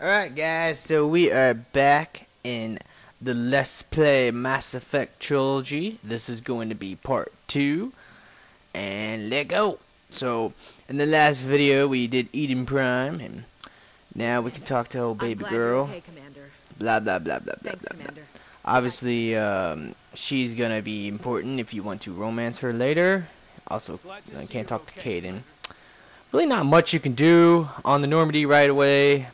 Alright guys, so we are back in the Let's Play Mass Effect Trilogy. This is going to be part 2. And let go! So, in the last video we did Eden Prime, and now we can talk to old baby girl. Okay, Commander. Blah blah blah blah blah Thanks, blah blah. Commander. Obviously, she's gonna be important if you want to romance her later. Also, I can't talk to Caden. Really not much you can do on the Normandy right away.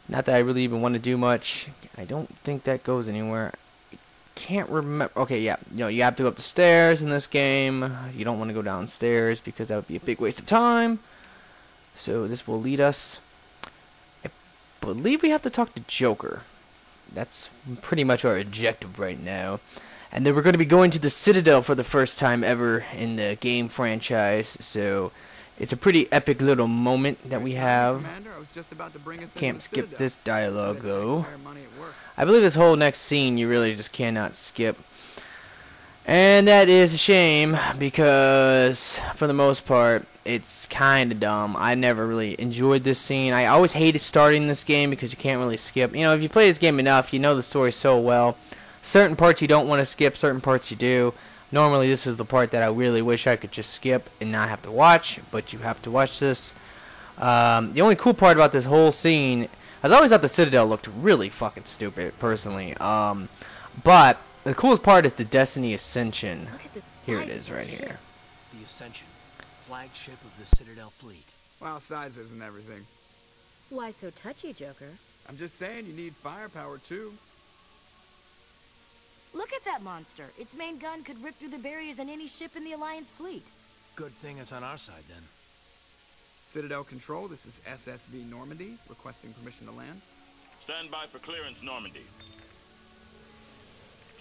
Not that I really even want to do much. I don't think that goes anywhere. I can't remember. Okay, yeah. You have to go up the stairs in this game. You don't want to go downstairs because that would be a big waste of time. So this will lead us. I believe we have to talk to Joker. That's pretty much our objective right now. And then we're going to be going to the Citadel for the first time ever in the game franchise. So it's a pretty epic little moment that we have. Can't skip this dialogue though. I believe this whole next scene you really just cannot skip. And that is a shame because for the most part it's kind of dumb. I never really enjoyed this scene. I always hated starting this game because you can't really skip. You know, if you play this game enough, you know the story so well. Certain parts you don't want to skip, certain parts you do. Normally this is the part that I really wish I could just skip and not have to watch, but you have to watch this. The only cool part about this whole scene, I always thought the Citadel looked really fucking stupid, personally. But the coolest part is the Destiny Ascension. Here it is right here. The Ascension, flagship of the Citadel fleet. Well, size isn't everything. Why so touchy, Joker? I'm just saying you need firepower too. Look at that monster. Its main gun could rip through the barriers in any ship in the Alliance fleet. Good thing it's on our side, then. Citadel Control, this is SSV Normandy, requesting permission to land. Stand by for clearance, Normandy.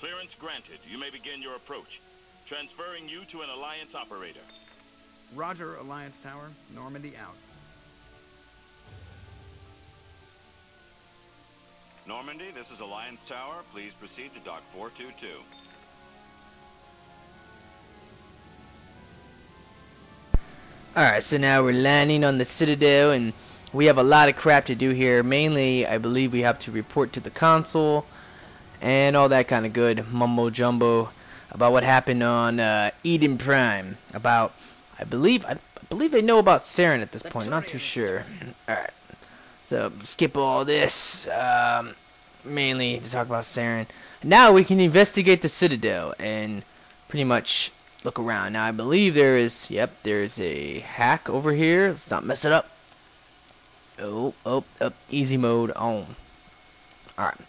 Clearance granted. You may begin your approach. Transferring you to an Alliance operator. Roger, Alliance Tower, Normandy out. Normandy, this is Alliance Tower. Please proceed to Dock 422. Alright, so now we're landing on the Citadel, and we have a lot of crap to do here. Mainly, I believe we have to report to the console, and all that kind of good mumbo-jumbo about what happened on Eden Prime. About, I believe they know about Saren at this point. Not too sure. Alright, so skip all this. Mainly to talk about Saren. Now we can investigate the Citadel and pretty much look around. Now I believe there is, yep, there's a hack over here. Let's not mess it up. Oh, easy mode on. Alright.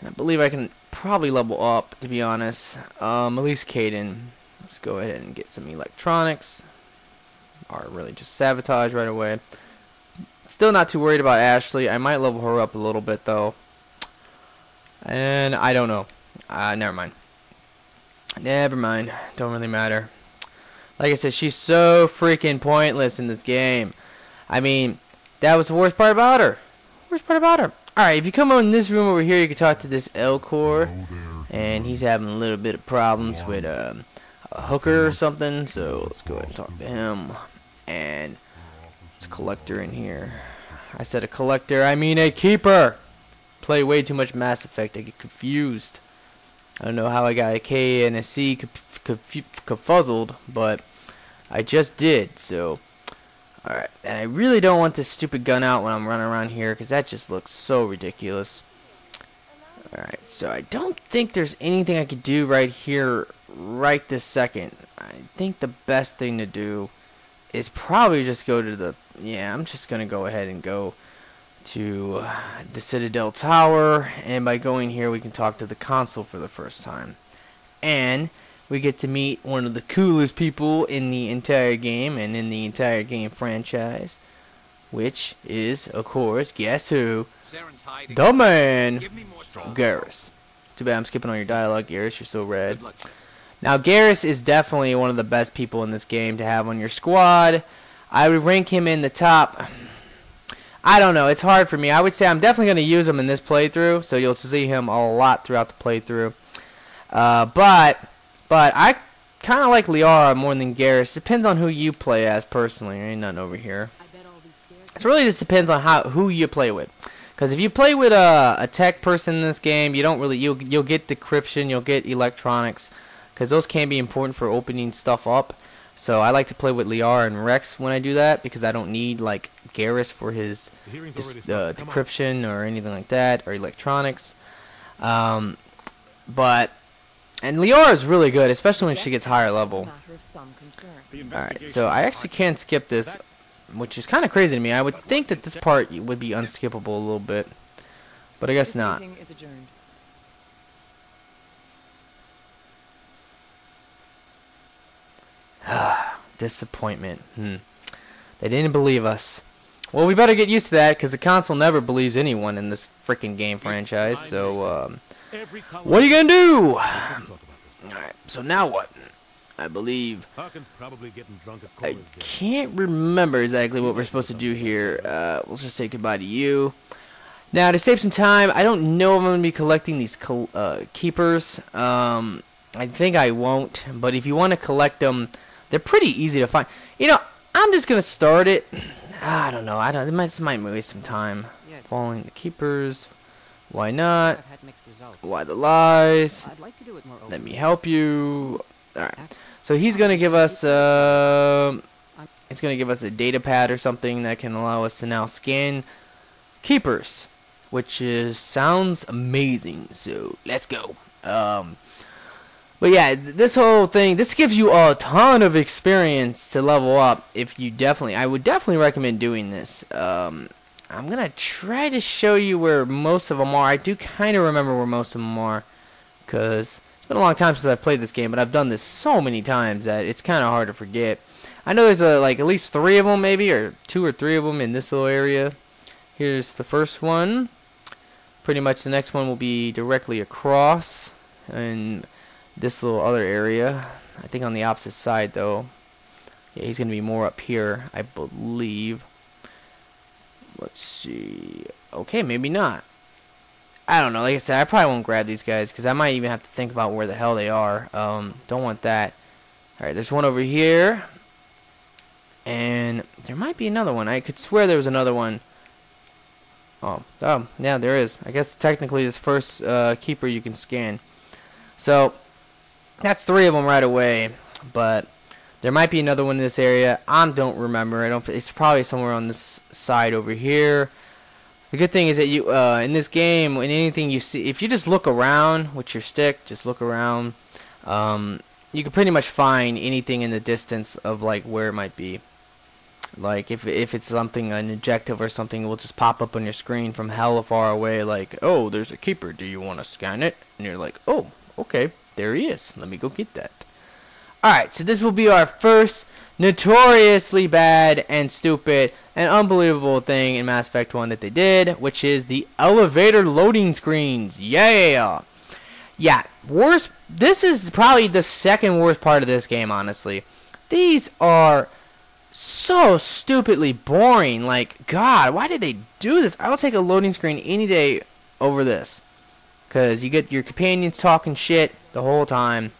I believe I can probably level up, to be honest. At least Caden. Let's go ahead and get some electronics. Or really just sabotage right away. Still not too worried about Ashley. I might level her up a little bit though. And I don't know. Never mind. Never mind. Don't really matter. Like I said, she's so freaking pointless in this game. I mean, that was the worst part about her. Worst part about her. Alright, if you come in this room over here, you can talk to this L-Core. And he's having a little bit of problems with a hooker or something. So let's go ahead and talk to him. And it's a collector in here. I said a collector, I mean a keeper. Play way too much Mass Effect, I get confused. I don't know how I got a K and a C confuzzled, but I just did, so. Alright, and I really don't want this stupid gun out when I'm running around here, because that just looks so ridiculous. Alright, so I don't think there's anything I could do right here, right this second. I think the best thing to do is probably just go to the, yeah, I'm just going to go ahead and go to the Citadel Tower, and by going here we can talk to the console for the first time. And we get to meet one of the coolest people in the entire game and in the entire game franchise, which is, of course, guess who? The man, Garrus. Too bad I'm skipping on your dialogue, Garrus, you're so rad. Now, Garrus is definitely one of the best people in this game to have on your squad. I would rank him in the top. I don't know. It's hard for me. I would say I'm definitely going to use him in this playthrough, so you'll see him a lot throughout the playthrough. But I kind of like Liara more than Garrus. Depends on who you play as personally. There ain't nothing over here. It really just depends on who you play with. Because if you play with a tech person in this game, you don't really you'll get decryption, you'll get electronics, because those can be important for opening stuff up. So I like to play with Liar and Rex when I do that, because I don't need like Garrus for his decryption or anything like that, or electronics. But and Liar is really good, especially when she gets higher level. Alright, so I actually can't skip this, which is kind of crazy to me. I would think that this part would be unskippable a little bit, but I guess not. Disappointment. They didn't believe us. Well, we better get used to that, because the console never believes anyone in this freaking game franchise. So, what are you gonna do? Alright, so now what? I believe I can't remember exactly what we're supposed to do here. We'll just say goodbye to you. Now, to save some time, I don't know if I'm going to be collecting these keepers. I think I won't, but if you want to collect them, they're pretty easy to find. You know, I'm just going to start it. I don't know. This might waste some time. Following the keepers. Why not? Why the lies? Let me help you. Alright. So he's gonna give us a data pad or something that can allow us to now scan keepers, which sounds amazing. So let's go. But yeah, this whole thing, this gives you a ton of experience to level up. I would definitely recommend doing this. I'm gonna try to show you where most of them are. I do kind of remember where most of them are, because it's been a long time since I've played this game, but I've done this so many times that it's kind of hard to forget. I know there's like at least 3 of them, maybe, or 2 or 3 of them in this little area. Here's the first one. Pretty much the next one will be directly across in this little other area. I think on the opposite side, though. Yeah, he's gonna be more up here, I believe. Let's see. Okay, maybe not. I don't know. Like I said, I probably won't grab these guys, because I might even have to think about where the hell they are. Don't want that. Alright, there's one over here. And there might be another one. I could swear there was another one. Oh, yeah, there is. I guess technically this first keeper you can scan. So, that's 3 of them right away. But there might be another one in this area. I don't remember. It's probably somewhere on this side over here. The good thing is that you, in this game, when anything you see, if you just look around with your stick, just look around, you can pretty much find anything in the distance of like where it might be. Like if it's something, an objective or something, it will just pop up on your screen from hella far away. Like, oh, there's a keeper. Do you want to scan it? And you're like, oh, okay, there he is. Let me go get that. Alright, so this will be our first notoriously bad and stupid and unbelievable thing in Mass Effect 1 that they did, which is the elevator loading screens. Yeah! Yeah, worst. This is probably the second worst part of this game, honestly. These are so stupidly boring. Like, God, why did they do this? I'll take a loading screen any day over this. Because you get your companions talking shit the whole time.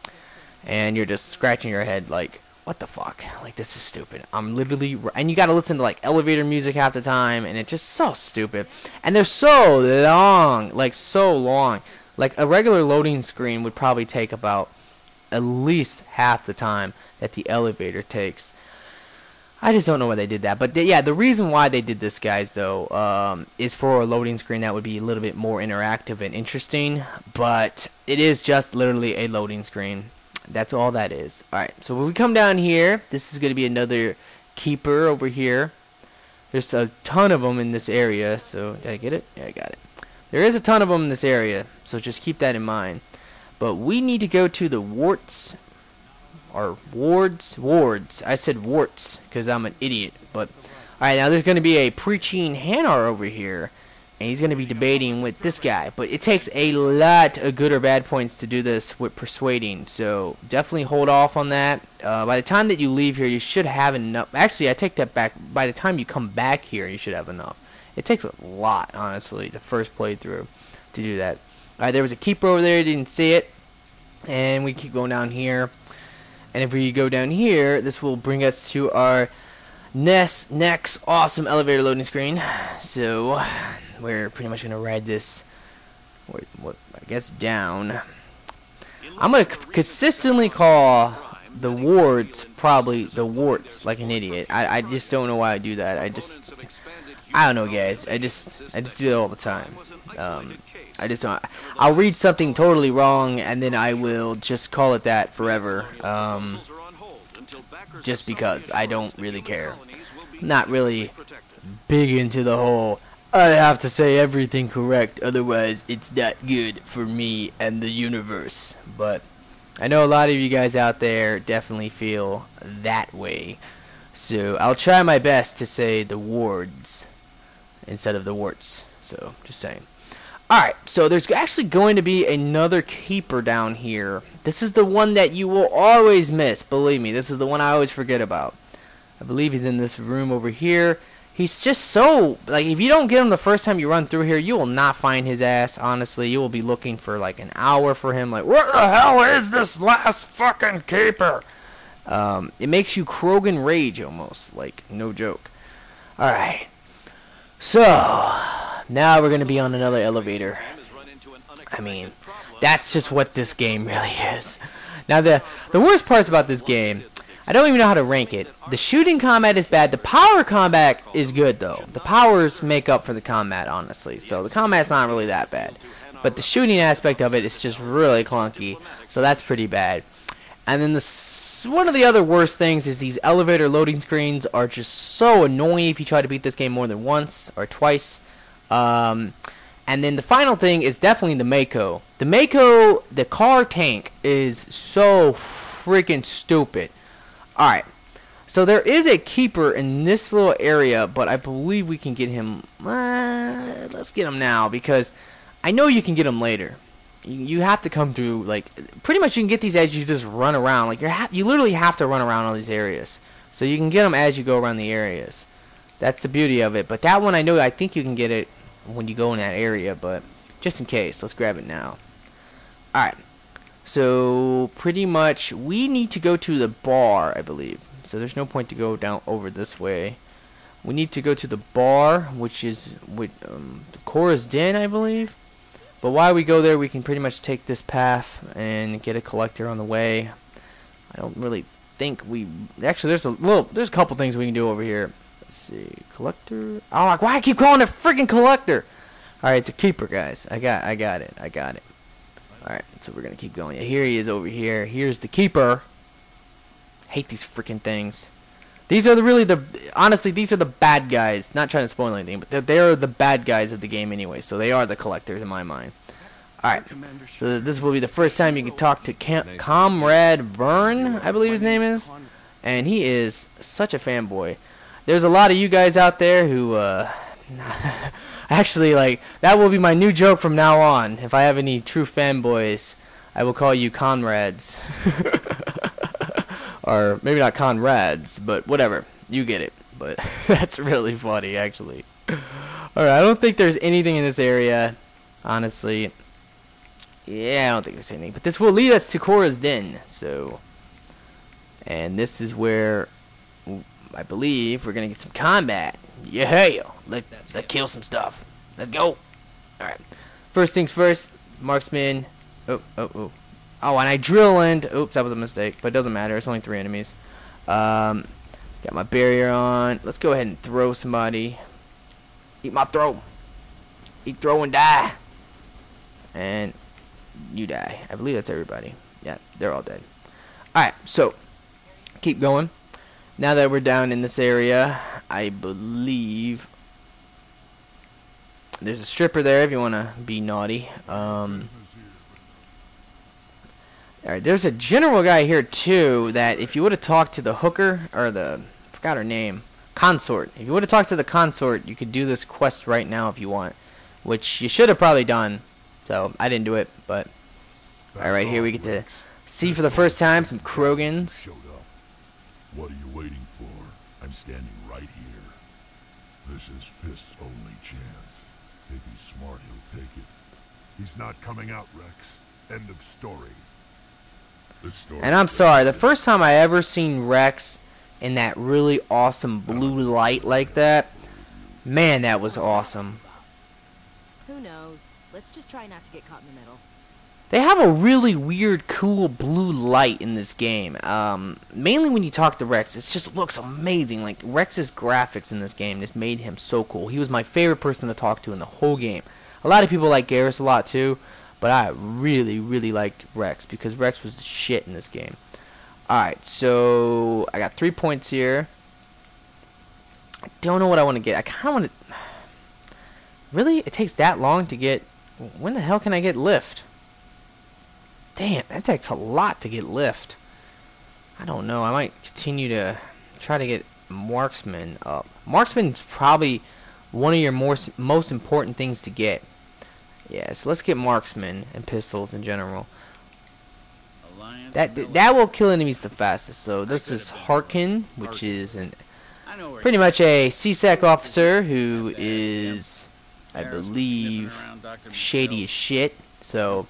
And you're just scratching your head like, what the fuck? Like, this is stupid. I'm literally... And you gotta listen to, like, elevator music half the time. And it's just so stupid. And they're so long. Like, so long. Like, a regular loading screen would probably take about at least half the time that the elevator takes. I just don't know why they did that. But, yeah, the reason why they did this, guys, though, is for a loading screen that would be a little bit more interactive and interesting. But it is just literally a loading screen. That's all that is. Alright, so when we come down here, this is going to be another keeper over here. There's a ton of them in this area, so did I get it? Yeah, I got it. There is a ton of them in this area, so just keep that in mind. But we need to go to the warts, or wards. I said warts, because I'm an idiot. But alright, now there's going to be a preaching Hanar over here. And he's going to be debating with this guy. But it takes a lot of good or bad points to do this with persuading. So definitely hold off on that. By the time that you leave here, you should have enough. Actually, I take that back. By the time you come back here, you should have enough. It takes a lot, honestly, the first playthrough to do that. Alright, there was a keeper over there. You didn't see it. And we keep going down here. And if we go down here, this will bring us to our next awesome elevator loading screen. So we're pretty much gonna ride this, what I guess, down. I'm gonna consistently call the wards probably the warts like an idiot. I just don't know why I do that. I don't know, guys. I just do it all the time. I just don't. I'll read something totally wrong and then I will just call it that forever. Just because I don't really care. Not really big into the whole I have to say everything correct, otherwise it's not good for me and the universe. But I know a lot of you guys out there definitely feel that way. So I'll try my best to say the wards instead of the warts. So just saying. Alright, so there's actually going to be another keeper down here. This is the one that you will always miss. Believe me, this is the one I always forget about. I believe he's in this room over here. He's just so, like, if you don't get him the first time you run through here, you will not find his ass, honestly. You will be looking for, like, an hour for him. Like, what the hell is this last fucking keeper? It makes you Krogan rage, almost. Like, no joke. Alright. So, now we're going to be on another elevator. I mean, that's just what this game really is. Now, the worst parts about this game, I don't even know how to rank it. The shooting combat is bad. The power combat is good, though. The powers make up for the combat, honestly. So the combat's not really that bad. But the shooting aspect of it is just really clunky. So that's pretty bad. And then one of the other worst things is these elevator loading screens are just so annoying if you try to beat this game more than once or twice. And then the final thing is definitely the Mako. The Mako, the car tank, is so freaking stupid. Alright, so there is a keeper in this little area, but I believe we can get him. Let's get him now, because I know you can get him later. You have to come through, like, pretty much you can get these as you just run around. Like, you literally have to run around all these areas. So you can get them as you go around the areas. That's the beauty of it. But that one I think you can get it when you go in that area, but just in case, let's grab it now. Alright. So, pretty much, we need to go to the bar, I believe. So, there's no point to go down over this way. We need to go to the bar, which is with Cora's Den, I believe. But while we go there, we can pretty much take this path and get a collector on the way. I don't really think we... Actually, there's a couple things we can do over here. Let's see. Collector? Oh, like, why I keep calling it freaking collector? Alright, it's a keeper, guys. I got it. Alright, so we're gonna keep going. Yeah, here he is over here. Here's the keeper. Hate these freaking things. These are honestly, these are the bad guys. Not trying to spoil anything, but they're the bad guys of the game anyway. So they are the collectors in my mind. Alright, so this will be the first time you can talk to Comrade Vern, I believe his name is. And he is such a fanboy. There's a lot of you guys out there who, actually, like, that will be my new joke from now on. If I have any true fanboys, I will call you comrades. Or maybe not Conrads, but whatever. You get it. But that's really funny, actually. Alright, I don't think there's anything in this area, honestly. Yeah, I don't think there's anything. But this will lead us to Cora's Den, so... And this is where, I believe, we're going to get some combat. Yeah, let's kill some stuff. Let's go. Alright. First things first, marksman. Oh, and I drill into... Oops, that was a mistake. But it doesn't matter. It's only 3 enemies. Got my barrier on. Let's go ahead and throw somebody. Eat my throw. Eat, throw, and die. And you die. I believe that's everybody. Yeah, they're all dead. Alright, so keep going. Now that we're down in this area, I believe there's a stripper there if you want to be naughty. Alright, there's a general guy here too that if you would have talked to the hooker, or I forgot her name, consort. If you would have talked to the consort, you could do this quest right now if you want, which you should have probably done. So I didn't do it, but alright, here we get to see for the first time some Krogans. What are you waiting for? I'm standing right here. This is Fist's only chance. If he's smart, he'll take it. He's not coming out, Rex. End of story. And I'm sorry, the first time I ever seen Rex in that really awesome blue light like that. Man, that was awesome. Who knows? Let's just try not to get caught in the middle. They have a really weird, cool blue light in this game. Mainly when you talk to Rex, it just looks amazing. Like, Rex's graphics in this game just made him so cool. He was my favorite person to talk to in the whole game. A lot of people like Garrus a lot too, but I really, really liked Rex because Rex was the shit in this game. Alright, so I got 3 points here. I don't know what I want to get. I kind of want to... Really? It takes that long to get... When the hell can I get lift? Damn, that takes a lot to get lift. I don't know. I might continue to try to get marksman up. Marksman's probably one of your most important things to get. Yeah, so let's get marksman and pistols in general. That will kill enemies the fastest. So this is Harkin, which is pretty much a CSEC officer who is, I believe, shady as shit. So.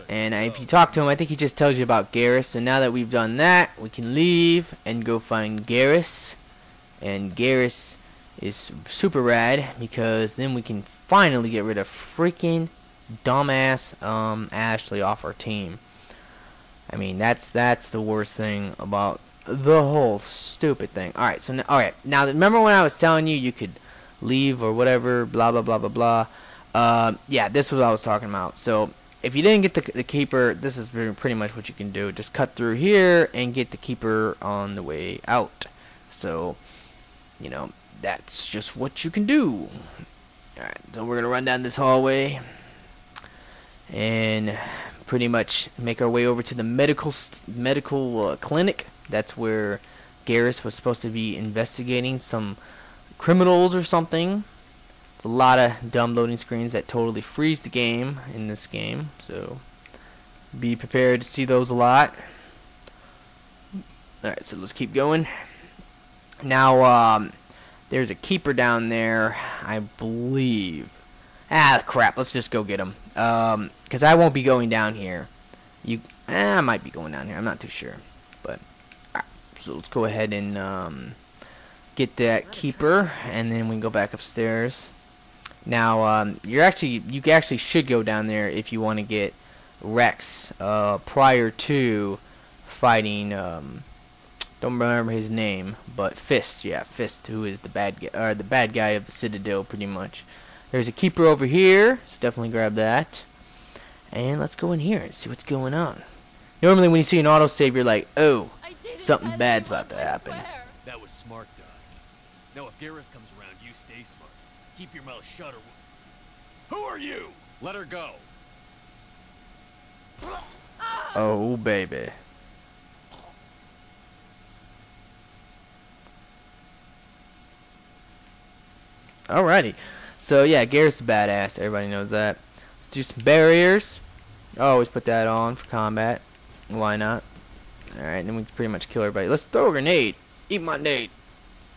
And if you talk to him, I think he just tells you about Garrus. So now that we've done that, we can leave and go find Garrus. And Garrus is super rad because then we can finally get rid of freaking dumbass Ashley off our team. I mean, that's the worst thing about the whole stupid thing. Alright, so now remember when I was telling you you could leave or whatever, blah blah blah blah blah. Yeah, this is what I was talking about. So if you didn't get the keeper, this is pretty much what you can do. Just cut through here and get the keeper on the way out. So, you know, that's just what you can do. Alright, so we're going to run down this hallway and pretty much make our way over to the medical clinic. That's where Garrus was supposed to be investigating some criminals or something. It's a lot of dumb loading screens that totally freeze the game in this game, so be prepared to see those a lot. Alright, so let's keep going. Now, there's a keeper down there, I believe. Ah, crap, let's just go get him. Because I won't be going down here. I might be going down here, I'm not too sure. But, alright, so let's go ahead and get that keeper, and then we can go back upstairs. Now, you actually should go down there if you want to get Rex prior to fighting. Don't remember his name, but Fist. Yeah, Fist, who is the bad guy of the Citadel, pretty much. There's a keeper over here, so definitely grab that. And let's go in here and see what's going on. Normally, when you see an autosave, you're like, oh, something bad's about to happen. That was smart, Doc. Now, if Garrus comes around, you stay smart. Keep your mouth shut or... Who are you? Let her go. Oh, baby. Alrighty. So, yeah, Garrus is badass. Everybody knows that. Let's do some barriers. Always put that on for combat. Why not? Alright, then we can pretty much kill everybody. Let's throw a grenade. Eat my nade.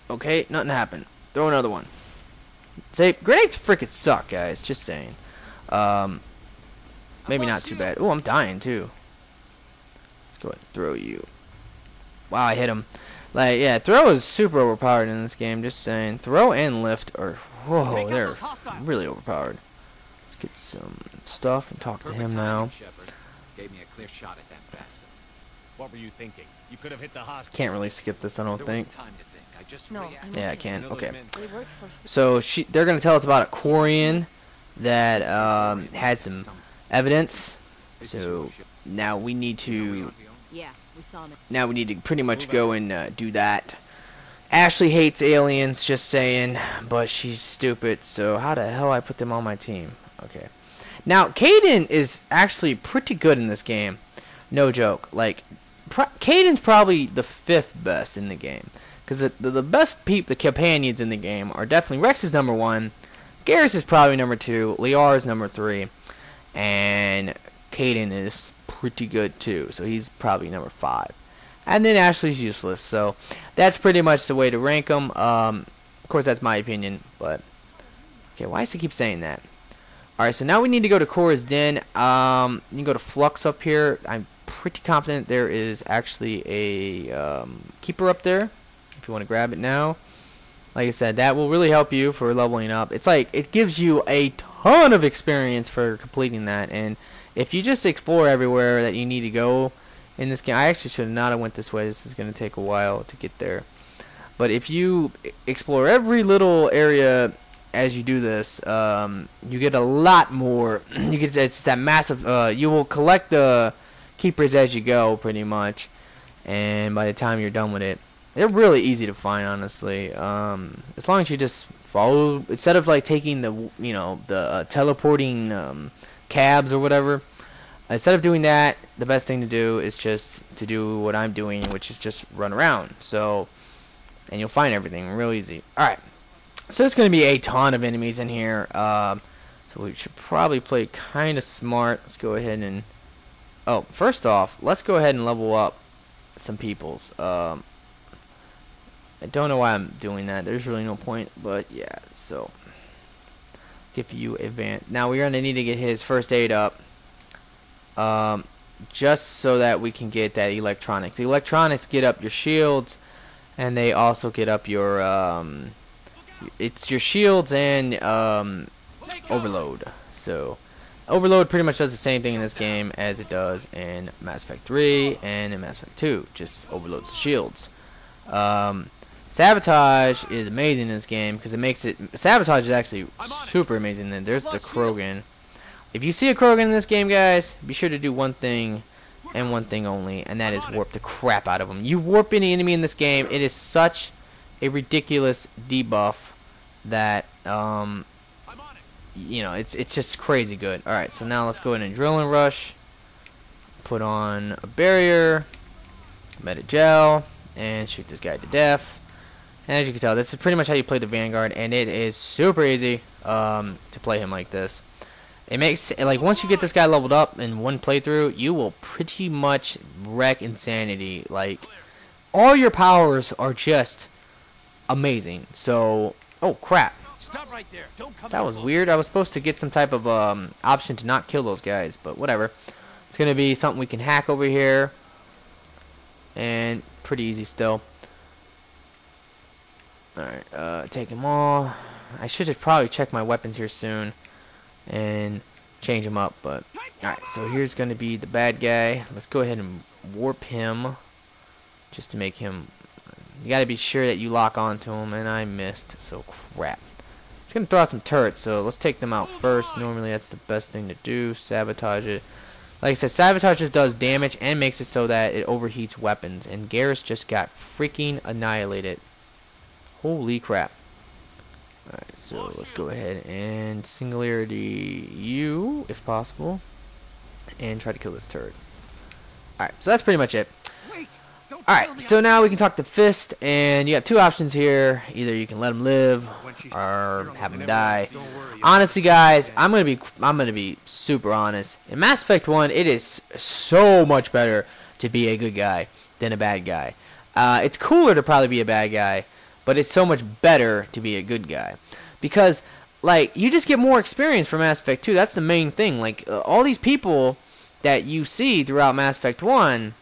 Okay, nothing happened. Throw another one. Say, grenades frickin' suck, guys. Just saying. Maybe not too bad. Oh, I'm dying too. Let's go ahead and throw you. Wow, I hit him. Like, yeah, throw is super overpowered in this game. Just saying. Throw and lift are, whoa, they're really overpowered. Let's get some stuff and talk to him now. Gave me a clear shot at that bastard. What were you thinking? You could have hit the hostage. Can't really skip this, I don't think. Time to think. I just No, reacted. Yeah, I can. Okay. We worked for... So they're gonna tell us about a Quarian that had some evidence. So now we need to Yeah, we saw him. now we need to pretty much go and do that. Ashley hates aliens, just saying, but she's stupid. So how the hell I put them on my team? Okay. Now Caden is actually pretty good in this game. No joke. Like Caden's probably the 5th best in the game. Because the best the companions in the game are definitely Rex is number 1, Garrus is probably number 2, Liar is number 3, and Caden is pretty good too, so he's probably number 5. And then Ashley's useless, so that's pretty much the way to rank them. Of course, that's my opinion, but okay, why does he keep saying that? Alright, so now we need to go to Cora's Den. You can go to Flux up here. I'm pretty confident there is actually a keeper up there. If you want to grab it now, like I said, that will really help you for leveling up. It's like it gives you a ton of experience for completing that. And if you just explore everywhere that you need to go in this game, I actually should not have went this way. This is going to take a while to get there. But if you explore every little area as you do this, you get a lot more. You get it's that massive. You will collect the keepers as you go, pretty much, and by the time you're done with it, they're really easy to find, honestly. As long as you just follow, instead of like taking the the teleporting cabs or whatever. Instead of doing that, the best thing to do is just to do what I'm doing, which is just run around. So, and you'll find everything real easy. All right. So it's going to be a ton of enemies in here. So we should probably play kind of smart. Let's go ahead and... Oh, first off, let's go ahead and level up some peoples. I don't know why I'm doing that. There's really no point. But yeah, so... Give you advance. Now we're going to need to get his first aid up. Just so that we can get that electronics. The electronics get up your shields. And they also get up your... it's your shields and overload. So overload pretty much does the same thing in this game as it does in Mass Effect 3 and in Mass Effect 2. Just overloads the shields. Sabotage is amazing in this game because it makes it... Sabotage is actually super amazing. Then there's the Krogan. If you see a Krogan in this game, guys, be sure to do one thing and one thing only, and that is warp the crap out of them. You warp any enemy in this game, it is such a ridiculous debuff that it's just crazy good. All right, so now let's go ahead and drill and rush. Put on a barrier, meta-gel, and shoot this guy to death. And as you can tell, this is pretty much how you play the Vanguard, and it is super easy to play him like this. It makes, like, once you get this guy leveled up in one playthrough, you will pretty much wreck Insanity. Like, all your powers are just amazing. So, oh crap. Stop right there. Don't come that was weird. I was supposed to get some type of option to not kill those guys, but whatever. It's going to be something we can hack over here. And pretty easy still. Alright, take them all. I should have probably checked my weapons here soon and change them up, but alright, so here's going to be the bad guy. Let's go ahead and warp him just to make him... You got to be sure that you lock onto him, and I missed, so crap. It's going to throw out some turrets, so let's take them out first. Normally that's the best thing to do. Sabotage it. Like I said, sabotage just does damage and makes it so that it overheats weapons, and Garrus just got freaking annihilated. Holy crap. Alright, so let's go ahead and singularity you, if possible, and try to kill this turret. Alright, so that's pretty much it. Alright, so now we can talk to Fist, and you have two options here. Either you can let him live, or have him die. Honestly, guys, I'm gonna be super honest. In Mass Effect 1, it is so much better to be a good guy than a bad guy. It's cooler to probably be a bad guy, but it's so much better to be a good guy. Because, like, you just get more experience from Mass Effect 2. That's the main thing. Like, all these people that you see throughout Mass Effect 1,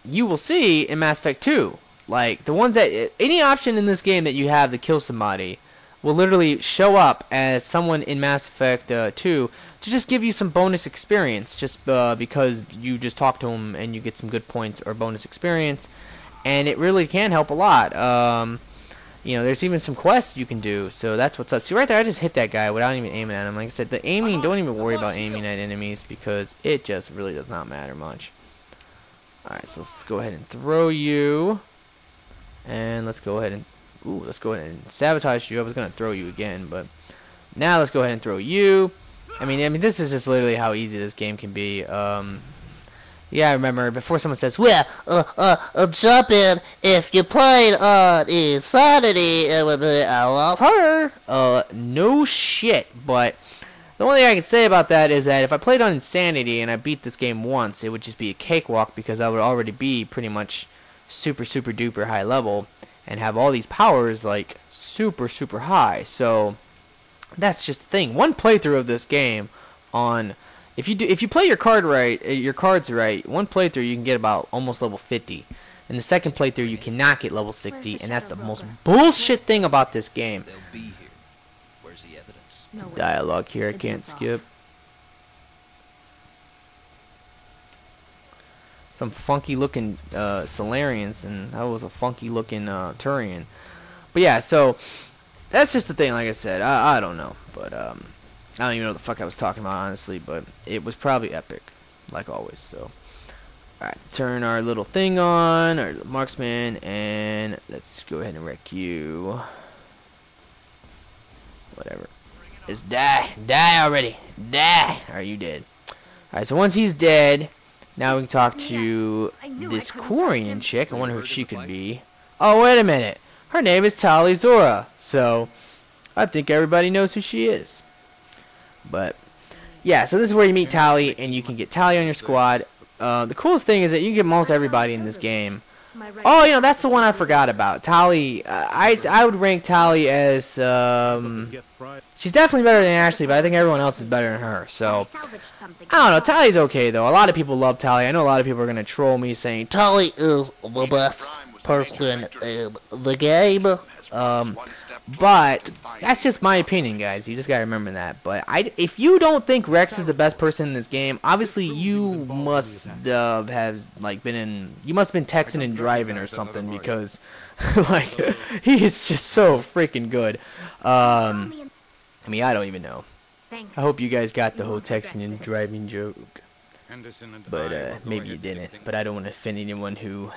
you will see in Mass Effect 2. Like, the ones that... Any option in this game that you have to kill somebody will literally show up as someone in Mass Effect 2 to just give you some bonus experience. Just because you just talk to them and you get some good points or bonus experience. And it really can help a lot. You know, there's even some quests you can do. So that's what's up. See, right there, I just hit that guy without even aiming at him. Like I said, the aiming, don't even worry about aiming at enemies because it just really does not matter much. Alright, so let's go ahead and throw you. And let's go ahead and... Ooh, let's go ahead and sabotage you. I was going to throw you again, but... Now let's go ahead and throw you. I mean, this is just literally how easy this game can be. Yeah, I remember before someone says, well, jump in. If you played on Insanity, it would be a lot harder. No shit, but the only thing I can say about that is that if I played on Insanity and I beat this game once, it would just be a cakewalk because I would already be pretty much super duper high level and have all these powers like super high. So that's just the thing. One playthrough of this game on if you play your cards right, one playthrough you can get about almost level 50. In the second playthrough you cannot get level 60, and that's the most bullshit thing about this game. They'll be here. Where's the evidence? No way. Dialogue here I The can't dude's off. skip. Some funky looking Solarians, and that was a funky looking Turian. But yeah, so that's just the thing. Like I said, I don't know, but I don't even know what the fuck I was talking about, honestly. But it was probably epic, like always. So, alright, turn our little thing on, our marksman, and let's go ahead and wreck you. Whatever. Just die already, die. Alright, you dead. Alright, so once he's dead, now we can talk to this Quarian chick. I wonder who she could be. Oh, wait a minute. Her name is Tali Zora. So, I think everybody knows who she is. But, yeah, so this is where you meet Tali, and you can get Tali on your squad. The coolest thing is that you can get almost everybody in this game. Oh, you know, that's the one I forgot about. Tali, I would rank Tali as, she's definitely better than Ashley, but I think everyone else is better than her. So, I don't know, Tali's okay, though. A lot of people love Tali. I know a lot of people are going to troll me saying, Tali is the best person in the game. But that's just my opinion, guys. You just gotta remember that. But if you don't think Rex is the best person in this game, obviously you must have like you must have been texting and driving or something, because like he is just so freaking good. I mean, I don't even know. I hope you guys got the whole texting and driving joke, but maybe you didn't. But I don't want to offend anyone who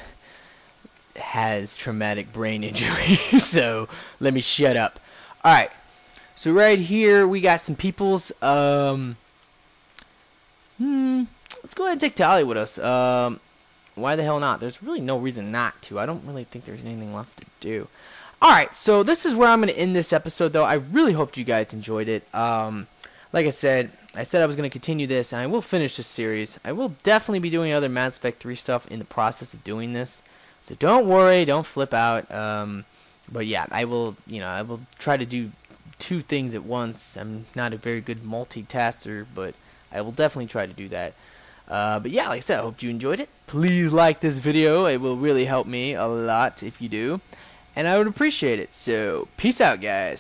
has traumatic brain injury, so let me shut up. Alright, so right here we got some peoples. Let's go ahead and take Tali with us. Why the hell not? There's really no reason not to. I don't really think there's anything left to do. Alright, so this is where I'm going to end this episode, though. I really hoped you guys enjoyed it. Like I said I was going to continue this, and I will finish this series. I will definitely be doing other Mass Effect 3 stuff in the process of doing this. So don't worry, don't flip out. But yeah, I will try to do 2 things at once. I'm not a very good multitasker, but I will definitely try to do that. But yeah, like I said, I hope you enjoyed it. Please like this video. It will really help me a lot if you do. And I would appreciate it. So, peace out, guys.